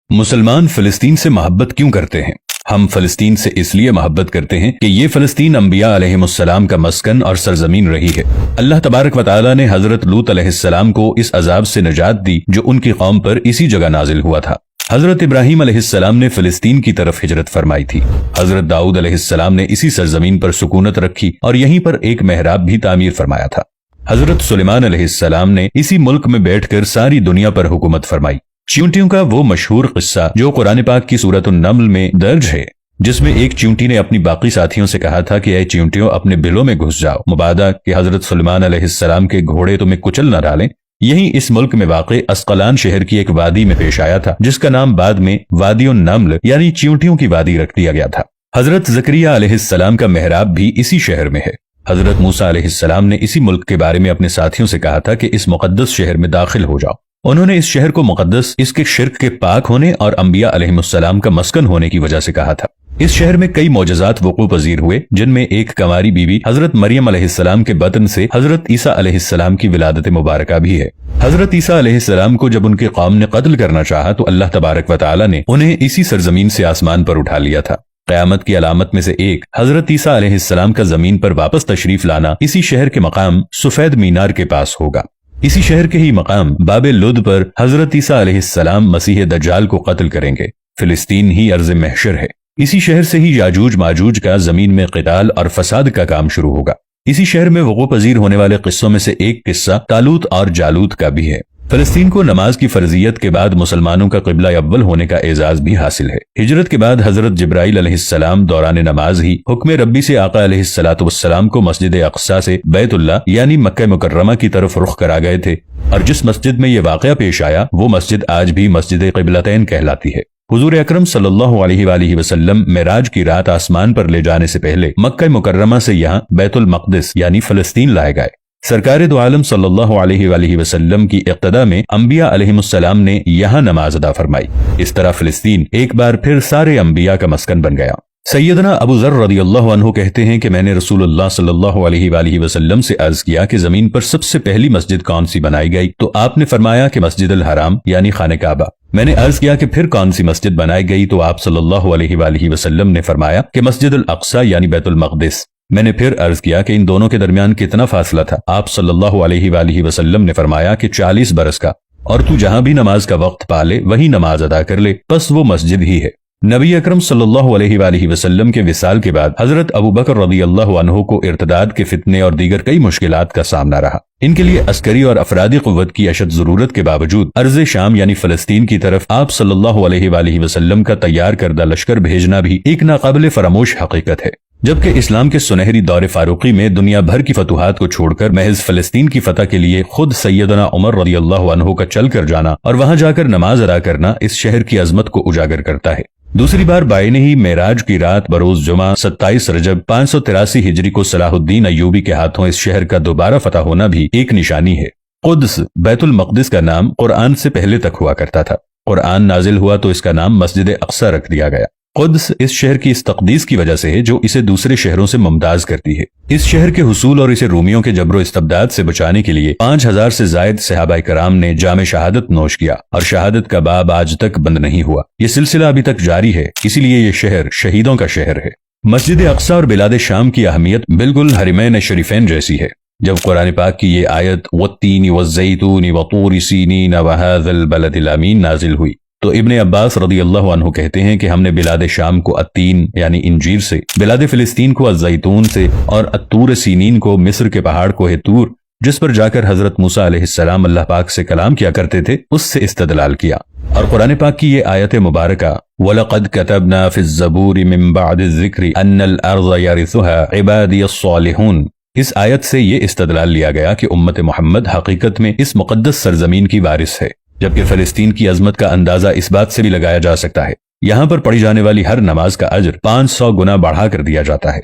मुसलमान फिलिस्तीन से मोहब्बत क्यों करते हैं? हम फिलिस्तीन से इसलिए मोहब्बत करते हैं कि ये फिलिस्तीन अंबिया अलैहिमुस्सलाम का मस्कन और सरजमीन रही है। अल्लाह तबारक व तआला ने हजरत लूत अलैहिस्सलाम को इस अजाब से निजात दी जो उनकी कौम पर इसी जगह नाजिल हुआ था। हजरत इब्राहीम अलैहिस्सलाम ने फिलिस्तीन की तरफ हिजरत फरमाई थी। हजरत दाऊद अलैहिस्सलाम ने इसी सरजमीन पर सुकूनत रखी और यहीं पर एक मेहराब भी तामीर फरमाया था। हजरत सुलेमान अलैहिस्सलाम ने इसी मुल्क में बैठकर सारी दुनिया पर हुकूमत फरमाई। चींटियों का वो मशहूर किस्सा जो कुरान पाक की सूरत अन-नम्ल में दर्ज है, जिसमें एक चींटी ने अपनी बाकी साथियों से कहा था कि ऐ चींटियों अपने बिलों में घुस जाओ, मुबादा कि हजरत सुलेमान अलैहिस्सलाम के घोड़े तुम्हें कुचल न डालें। यही इस मुल्क में वाक़े अस्कलान शहर की एक वादी में पेश आया था, जिसका नाम बाद में वादी उन-नम्ल यानी चींटियों की वादी रख दिया गया था। हजरत ज़करिया अलैहिस्सलाम का मेहराब भी इसी शहर में है। हजरत मूसा अलैहिस्सलाम ने इसी मुल्क के बारे में अपने साथियों से कहा था कि इस मुकद्दस शहर में दाखिल हो जाओ। उन्होंने इस शहर को मुकद्दस इसके शिर्क के पाक होने और अंबिया अलैहिमुस्सलाम का मस्कन होने की वजह से कहा था। इस शहर में कई मौजज़ात वक़ू पजीर हुए, जिनमें एक कंवारी बीवी हजरत मरियम अलैहिस्सलाम के बतन से हजरत ईसा अलैहिस्सलाम की विलादत मुबारका भी है। हजरत ईसा अलैहिस्सलाम को जब उनकी कौम ने कत्ल करना चाहा तो अल्लाह तबारक व तआला ने उन्हें इसी सरजमीन से आसमान पर उठा लिया था। क़यामत की अलामत में से एक हजरत ईसा अलैहिस्सलाम का जमीन पर वापस तशरीफ लाना इसी शहर के मकाम सफेद मीनार के पास होगा। इसी शहर के ही मकाम बाबे लुद पर हजरत ईसा अलैहिस्सलाम मसीह दज्जाल को कत्ल करेंगे। फिलिस्तीन ही अर्ज़ महशर है। इसी शहर से ही याजूज माजूज का जमीन में क़िताल और फसाद का काम शुरू होगा। इसी शहर में वक़ू पजीर होने वाले किस्सों में से एक किस्सा तालूत और जालूत का भी है। फिलिस्तीन को नमाज की फर्जियत के बाद मुसलमानों का क़िबला अव्वल होने का एजाज भी हासिल है। हिजरत के बाद हजरत जिब्राइल अलैहिस्सलाम दौरान नमाज ही हुक्म रब्बी से आका अलैहिस्सलातु वस्सलाम को मस्जिद अक़सा से बैतुल्लाह यानी मक्का मुकर्रमा की तरफ रुख करा गए थे, और जिस मस्जिद में ये वाक़या पेश आया वो मस्जिद आज भी मस्जिद क़िबलतैन कहलाती है। हुजूर अकरम सल्लल्लाहु अलैहि वसल्लम मेराज की रात आसमान पर ले जाने से पहले मक्का मुकर्रमा से यहाँ बैतुल मक़दिस यानी फिलिस्तीन लाए गए। सरकार दो आलम सल्लल्लाहु अलैहि वसल्लम की इक़्तिदा में अंबिया अलैहिमुस्सलाम ने यहाँ नमाज अदा फरमाई। इस तरह फिलिस्तीन एक बार फिर सारे अंबिया का मस्कन बन गया। सैयदना अबू ज़र रज़ियल्लाहु अन्हु कहते हैं कि मैंने रसूलुल्लाह सल्लल्लाहु अलैहि वसल्लम से अर्ज किया कि जमीन पर सबसे पहली मस्जिद कौन सी बनाई गई, तो आपने फरमाया कि मस्जिद अल हराम यानी खाने काबा। मैंने अर्ज किया कि फिर कौन सी मस्जिद बनाई गई, तो आप सल्लल्लाहु अलैहि वसल्लम ने फरमाया कि मस्जिद अल अक़सा यानी बैतुल मक़दिस। मैंने फिर अर्ज किया कि इन दोनों के दरमियान कितना फासला था। आप सल्लल्लाहु अलैहि वसल्लम ने फरमाया कि 40 बरस का, और तू जहां भी नमाज का वक्त पाले वही नमाज अदा कर ले, बस वो मस्जिद ही है। नबी अकरम सल्लल्लाहु अलैहि वसल्लम के विसाल के बाद हजरत अबू बकर रज़ियल्लाहु अन्हु को इर्तिदाद के फितने और दीगर कई मुश्किलात का सामना रहा। इनके लिए अस्करी और अफरादी क़ुव्वत की अशद जरूरत के बावजूद अर्ज़ शाम यानी फिलिस्तीन की तरफ आप सल्लल्लाहु अलैहि वसल्लम का तैयार करदा लश्कर भेजना भी एक नाकाबिले फरामोश हकीकत है। जबकि इस्लाम के सुनहरी दौर फारूकी में दुनिया भर की फतुहात को छोड़कर महज फिलिस्तीन की फतह के लिए खुद सैयदना उमर रज़ियल्लाहु अन्हु का चल कर जाना और वहां जाकर नमाज अदा करना इस शहर की अजमत को उजागर करता है। दूसरी बार बायने ही मेराज की रात बरोज जुमा 27 रजब 583 हिजरी को सलाहुद्दीन अय्यूबी के हाथों इस शहर का दोबारा फतह होना भी एक निशानी है। कुद्स बैतुल मक़दिस का नाम कुरान से पहले तक हुआ करता था। कुरान नाजिल हुआ तो इसका नाम मस्जिद अक़सा रख दिया गया। कुद्स इस शहर की इस तक़दीस की वजह से है जो इसे दूसरे शहरों से मुमताज करती है। इस शहर के हुसूल और इसे रूमियों के जबरो इस्तबदाद से बचाने के लिए 5000 से जायद सहाबाए कराम ने जामे शहादत नोश किया, और शहादत का बाब आज तक बंद नहीं हुआ। ये सिलसिला अभी तक जारी है, इसीलिए ये शहर शहीदों का शहर है। मस्जिद अक़सा और बिलाद शाम की अहमियत बिल्कुल हरमैन शरीफैन जैसी है। जब कुरान पाक की ये आयत वत्तीनी वज़्ज़ैतूनी वतूर सीनीन वहाज़ल बलदिल अमीन नाजिल हुई तो इब्ने अब्बास रज़ियल्लाहु अन्हु कहते हैं कि हमने बिलाद शाम को अत्तीन यानी इंजीर से, बिलाद फिलिस्तीन को अज़्ज़ैतून से और अत्तूर सीनीन को मिस्र के पहाड़ को तूर, जिस पर जाकर हजरत मूसा अलैहिस्सलाम अल्लाह पाक से कलाम किया करते थे, उससे इस्तदलाल किया। और कुरान पाक की ये आयत मुबारका वलक़द कतबना फ़िज़्ज़बूरि मिन बअदिज़्ज़िक्रि अन्नल अर्ज़ यरिथुहा इबादियस्सालिहून, इस आयत से ये इस्तदलाल लिया गया कि उम्मत मोहम्मद हकीकत में इस मुक़द्दस सरजमीन की वारिस है। जबकि फिलिस्तीन की अजमत का अंदाजा इस बात से भी लगाया जा सकता है, यहाँ पर पढ़ी जाने वाली हर नमाज का अज्र 500 गुना बढ़ा कर दिया जाता है।